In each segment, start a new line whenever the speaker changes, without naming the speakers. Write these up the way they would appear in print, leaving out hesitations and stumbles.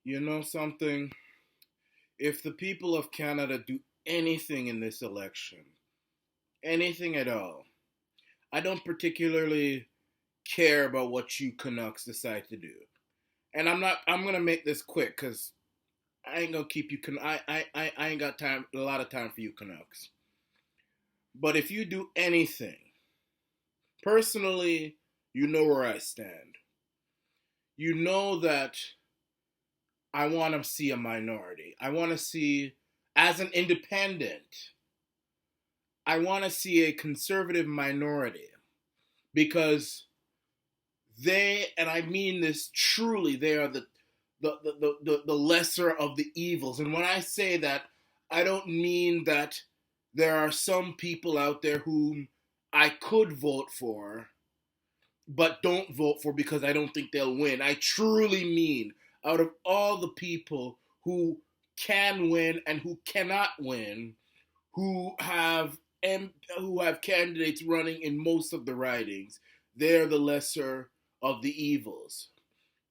You know something? If the people of Canada do anything in this election, anything at all, I don't particularly care about what you Canucks decide to do. And I'm gonna make this quick because I ain't gonna keep you I ain't got a lot of time for you Canucks. But if you do anything, personally, you know where I stand. You know that I want to see a minority. I want to see, as an independent, I want to see a conservative minority because and I mean this truly, they are the lesser of the evils. And when I say that, I don't mean that there are some people out there whom I could vote for, but don't vote for because I don't think they'll win. I truly mean out of all the people who can win and who cannot win, who have who have candidates running in most of the ridings, they're the lesser of the evils.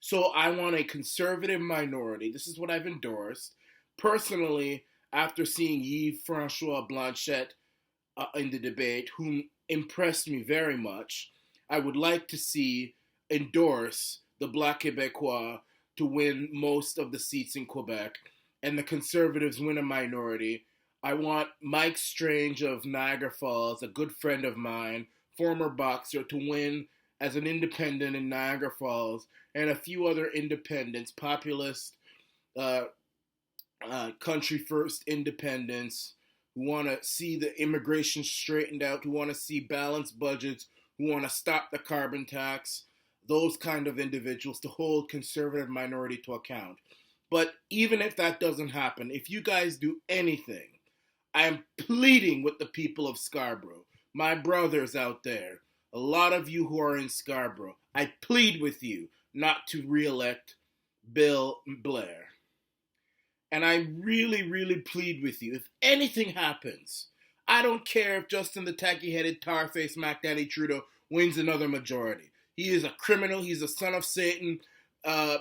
So I want a conservative minority. This is what I've endorsed. Personally, after seeing Yves Francois Blanchette in the debate, whom impressed me very much, I would like to see endorse the Black Québécois to win most of the seats in Quebec, and the Conservatives win a minority. I want Mike Strange of Niagara Falls, a good friend of mine, former boxer, to win as an independent in Niagara Falls, and a few other independents, populist, uh, country first independents, who want to see the immigration straightened out, who want to see balanced budgets, who want to stop the carbon tax, those kind of individuals to hold conservative minority to account. But even if that doesn't happen, if you guys do anything, I am pleading with the people of Scarborough, my brothers out there, a lot of you who are in Scarborough, I plead with you not to re-elect Bill Blair. And I really, really plead with you. If anything happens, I don't care if Justin the tacky-headed tar-faced Mac Daddy Trudeau wins another majority. He is a criminal. He's a son of Satan. Uh,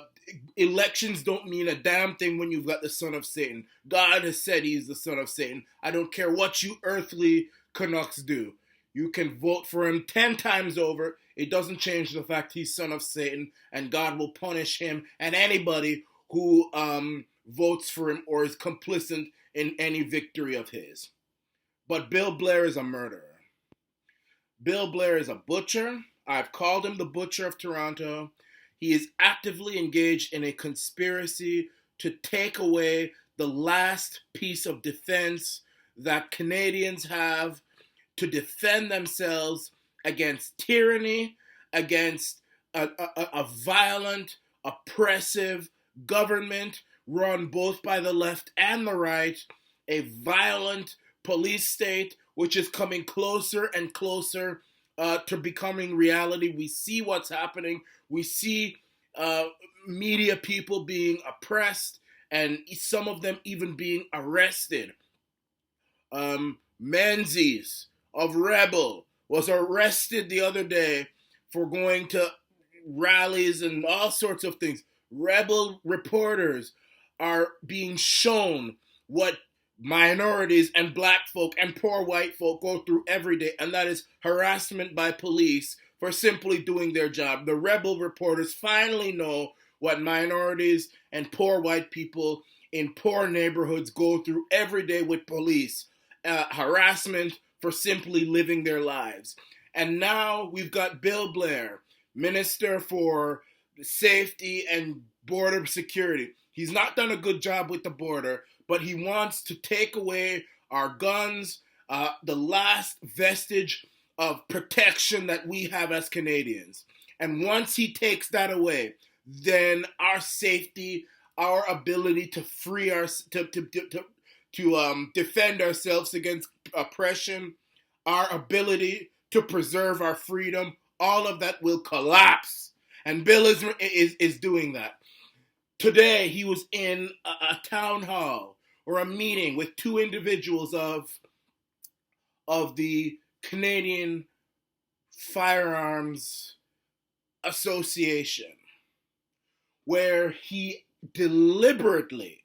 Elections don't mean a damn thing when you've got the son of Satan. God has said he's the son of Satan. I don't care what you earthly Canucks do. You can vote for him 10 times over. It doesn't change the fact he's son of Satan, and God will punish him and anybody who votes for him or is complicit in any victory of his. But Bill Blair is a murderer. Bill Blair is a butcher. I've called him the Butcher of Toronto. He is actively engaged in a conspiracy to take away the last piece of defense that Canadians have to defend themselves against tyranny, against a violent, oppressive government run both by the left and the right, a violent police state which is coming closer and closer to becoming reality. We see what's happening. We see media people being oppressed and some of them even being arrested. Menzies of Rebel was arrested the other day for going to rallies and all sorts of things. Rebel reporters are being shown what minorities and black folk and poor white folk go through every day, and that is harassment by police for simply doing their job. The Rebel reporters finally know what minorities and poor white people in poor neighborhoods go through every day with police. Harassment for simply living their lives. And now we've got Bill Blair, Minister for Safety and Border Security. He's not done a good job with the border, but he wants to take away our guns, the last vestige of protection that we have as Canadians. And once he takes that away, then our safety, our ability to free our to defend ourselves against oppression, our ability to preserve our freedom, all of that will collapse. And Bill is doing that. Today, he was in a town hall or a meeting with two individuals of the Canadian Firearms Association, where he deliberately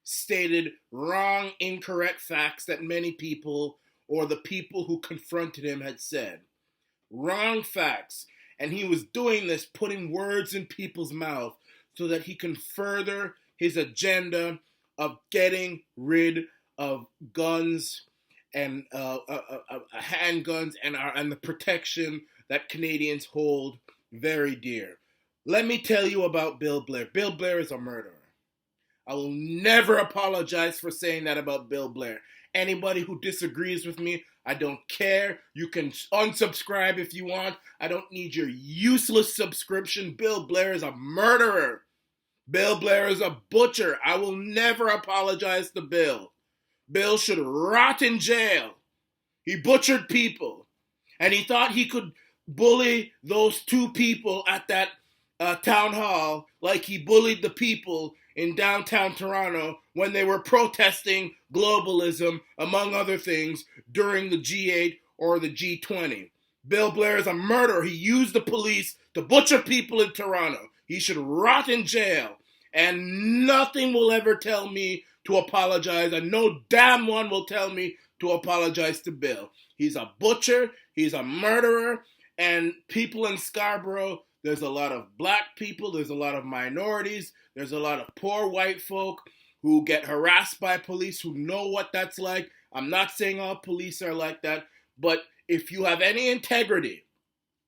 stated wrong, incorrect facts that many people or the people who confronted him had said. Wrong facts. And he was doing this, putting words in people's mouth so that he can further his agenda of getting rid of guns and handguns and the protection that Canadians hold very dear. Let me tell you about Bill Blair. Bill Blair is a murderer. I will never apologize for saying that about Bill Blair. Anybody who disagrees with me, I don't care. You can unsubscribe if you want. I don't need your useless subscription. Bill Blair is a murderer. Bill Blair is a butcher. I will never apologize to Bill. Bill should rot in jail. He butchered people. And he thought he could bully those two people at that town hall like he bullied the people in downtown Toronto when they were protesting globalism, among other things, during the G8 or the G20. Bill Blair is a murderer. He used the police to butcher people in Toronto. He should rot in jail. And nothing will ever tell me to apologize, and no damn one will tell me to apologize to Bill. He's a butcher, he's a murderer, and people in Scarborough, there's a lot of black people, there's a lot of minorities, there's a lot of poor white folk who get harassed by police, who know what that's like. I'm not saying all police are like that, but if you have any integrity,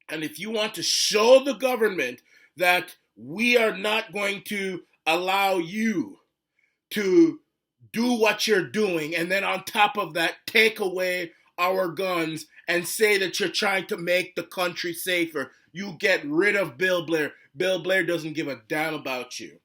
and if you want to show the government that we are not going to allow you to do what you're doing, and then on top of that, take away our guns and say that you're trying to make the country safer, you get rid of Bill Blair. Bill Blair doesn't give a damn about you.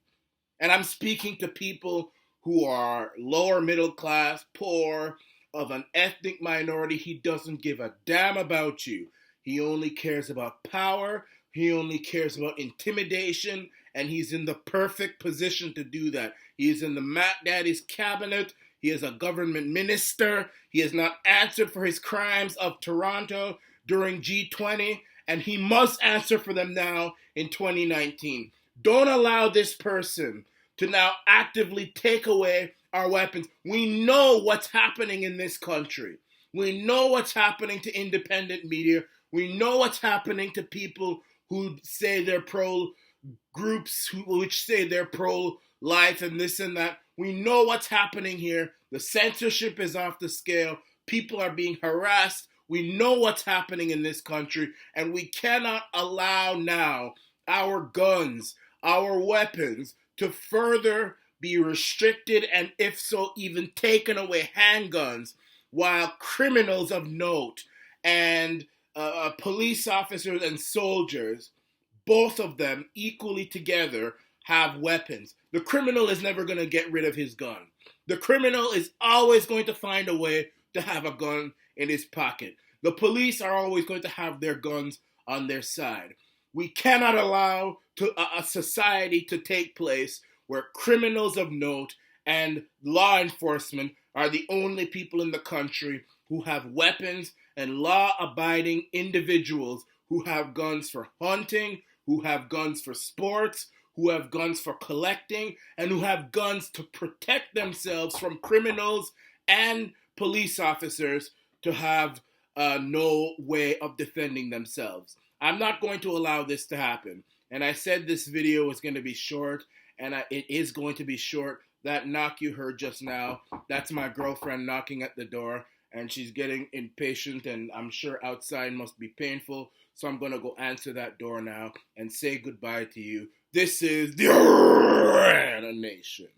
And I'm speaking to people who are lower middle class, poor, of an ethnic minority. He doesn't give a damn about you. He only cares about power. He only cares about intimidation. And he's in the perfect position to do that. He is in the Matt Daddy's cabinet. He is a government minister. He has not answered for his crimes of Toronto during G20. And he must answer for them now in 2019. Don't allow this person to now actively take away our weapons. We know what's happening in this country. We know what's happening to independent media. We know what's happening to people who say they're pro-groups, which say they're pro-life and this and that. We know what's happening here. The censorship is off the scale. People are being harassed. We know what's happening in this country, and we cannot allow now our guns, our weapons, to further be restricted and, if so, even taken away, handguns, while criminals of note and police officers and soldiers, both of them equally together, have weapons. The criminal is never going to get rid of his gun. The criminal is always going to find a way to have a gun in his pocket. The police are always going to have their guns on their side. We cannot allow a society to take place where criminals of note and law enforcement are the only people in the country who have weapons, and law-abiding individuals who have guns for hunting, who have guns for sports, who have guns for collecting, and who have guns to protect themselves from criminals and police officers to have no way of defending themselves. I'm not going to allow this to happen. And I said this video was going to be short, and it is going to be short. That knock you heard just now, that's my girlfriend knocking at the door, and she's getting impatient, and I'm sure outside must be painful. So I'm going to go answer that door now and say goodbye to you. This is the Arana Nation.